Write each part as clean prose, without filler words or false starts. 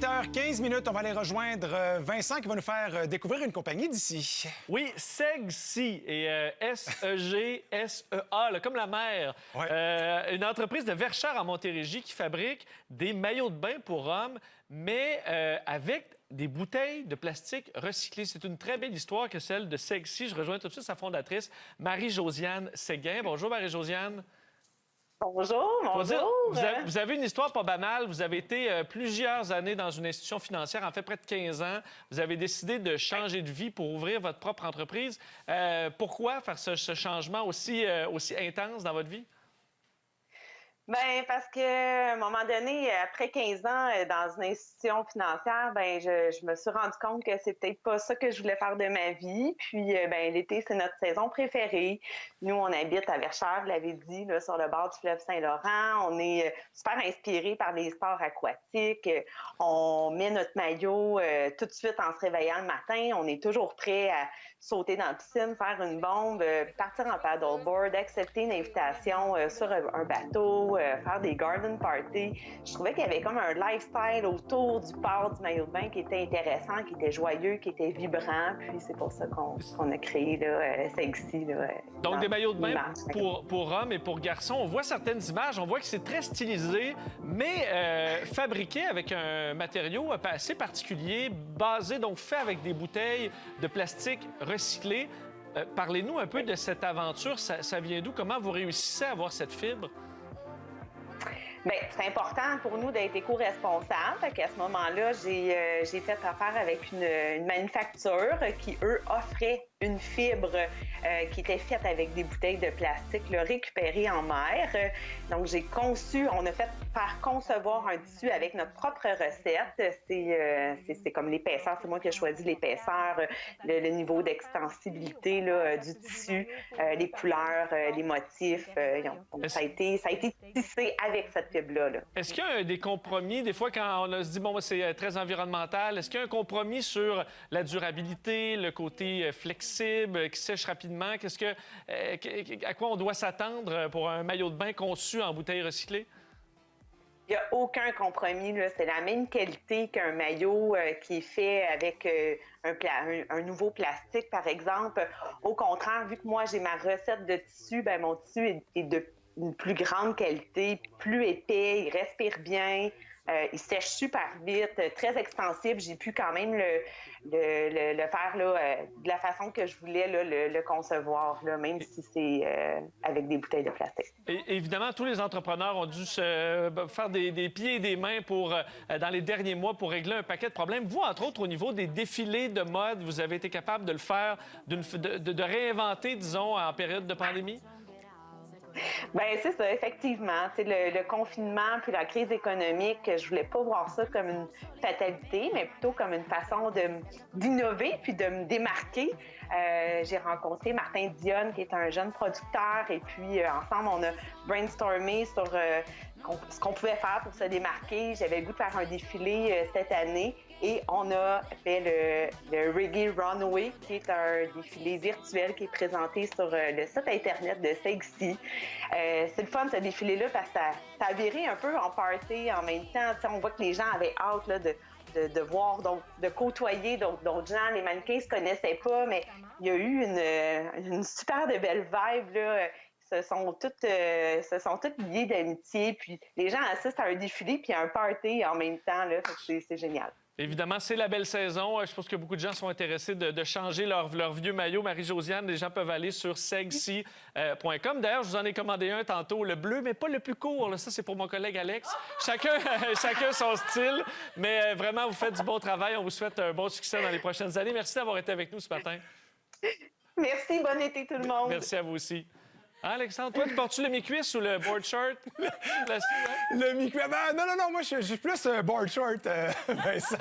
8h15 minutes, on va aller rejoindre Vincent qui va nous faire découvrir une compagnie d'ici. Oui, Segsea et S-E-G-S-E-A, là, comme la mer. Ouais. Une entreprise de Verchères en Montérégie qui fabrique des maillots de bain pour hommes, mais avec des bouteilles de plastique recyclées. C'est une très belle histoire que celle de Segsea. Je rejoins tout de suite sa fondatrice, Marie-Josiane Séguin. Bonjour, Marie-Josiane. Bonjour, bonjour. Vous avez une histoire pas banale. Vous avez été plusieurs années dans une institution financière, en fait près de 15 ans. Vous avez décidé de changer de vie pour ouvrir votre propre entreprise. Pourquoi faire ce changement aussi intense dans votre vie? Bien, parce qu'à un moment donné, après 15 ans dans une institution financière, ben je me suis rendu compte que c'est peut-être pas ça que je voulais faire de ma vie. Puis, ben l'été, c'est notre saison préférée. Nous, on habite à Verchères, vous l'avez dit, là, sur le bord du fleuve Saint-Laurent. On est super inspirés par les sports aquatiques. On met notre maillot tout de suite en se réveillant le matin. On est toujours prêt à sauter dans la piscine, faire une bombe, partir en paddleboard, accepter une invitation sur un bateau, faire des garden parties. Je trouvais qu'il y avait comme un lifestyle autour du port du maillot de bain qui était intéressant, qui était joyeux, qui était vibrant. Puis c'est pour ça qu'on a créé Segsea. Donc des maillots de bain pour hommes et pour garçons. On voit certaines images, on voit que c'est très stylisé, mais fabriqué avec un matériau assez particulier, basé, donc fait avec des bouteilles de plastique recyclées. Parlez-nous un peu de cette aventure. Ça vient d'où? Comment vous réussissez à avoir cette fibre? Bien, c'est important pour nous d'être éco-responsables. À ce moment-là, j'ai fait affaire avec une manufacture qui, eux, offrait une fibre qui était faite avec des bouteilles de plastique récupérées en mer. Donc, on a fait faire concevoir un tissu avec notre propre recette. C'est comme l'épaisseur, c'est moi qui ai choisi l'épaisseur, le niveau d'extensibilité du tissu, les couleurs, les motifs. Ça a été tissé avec cette fibre-là. Est-ce qu'il y a des compromis, des fois, quand on se dit, bon, c'est très environnemental, est-ce qu'il y a un compromis sur la durabilité, le côté flexible, qui sèche rapidement? À quoi on doit s'attendre pour un maillot de bain conçu en bouteille recyclée? Il n'y a aucun compromis. C'est la même qualité qu'un maillot qui est fait avec un nouveau plastique, par exemple. Au contraire, vu que moi, j'ai ma recette de tissu, ben mon tissu est de une plus grande qualité, plus épais, il respire bien, il sèche super vite, très extensible. J'ai pu quand même le faire de la façon que je voulais le concevoir, même si c'est avec des bouteilles de plastique. Et, évidemment, tous les entrepreneurs ont dû faire des pieds et des mains dans les derniers mois pour régler un paquet de problèmes. Vous, entre autres, au niveau des défilés de mode, vous avez été capable de le faire, de réinventer, disons, en période de pandémie? Bien, c'est ça, effectivement. Le confinement puis la crise économique, je voulais pas voir ça comme une fatalité, mais plutôt comme une façon d'innover puis de me démarquer. J'ai rencontré Martin Dionne, qui est un jeune producteur, et puis ensemble, on a brainstormé sur ce qu'on pouvait faire pour se démarquer. J'avais le goût de faire un défilé cette année et on a fait le Reggae Runway, qui est un défilé virtuel qui est présenté sur le site Internet de Segsea. C'est le fun, ce défilé-là, parce que ça a viré un peu en party en même temps. T'sais, on voit que les gens avaient hâte de voir, donc, de côtoyer d'autres gens. Les mannequins se connaissaient pas, mais il y a eu une super de belle vibe, là. Se sont toutes liées d'amitié. Puis les gens assistent à un défilé puis à un party en même temps. Là, c'est génial. Évidemment, c'est la belle saison. Je pense que beaucoup de gens sont intéressés de changer leur vieux maillot. Marie-Josiane, les gens peuvent aller sur segsea.com. D'ailleurs, je vous en ai commandé un tantôt, le bleu, mais pas le plus court. Là. Ça, c'est pour mon collègue Alex. Chacun son style. Mais vraiment, vous faites du bon travail. On vous souhaite un bon succès dans les prochaines années. Merci d'avoir été avec nous ce matin. Merci. Bon été, tout le monde. Merci à vous aussi. Hein, Alexandre, toi, tu portes-tu le mi-cuisse ou le board short? Le mi-cuisse. Ben, non, moi, je suis plus board short, Vincent.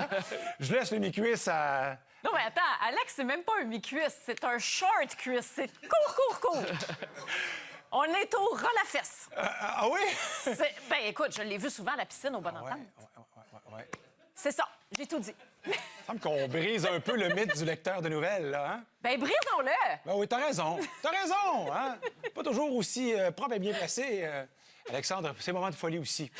Je laisse le mi-cuisse à... Non, mais attends, Alex, c'est même pas un mi-cuisse, c'est un short cuisse. C'est court. On est au ras la fesse. Ah oui? Ben, écoute, je l'ai vu souvent à la piscine au Bon Entente. Ouais. C'est ça, j'ai tout dit. Il semble qu'on brise un peu le mythe du lecteur de nouvelles, là, hein? Ben, brisons-le! Ben oui, t'as raison, hein? Pas toujours aussi propre et bien placé. Alexandre, c'est un moment de folie aussi.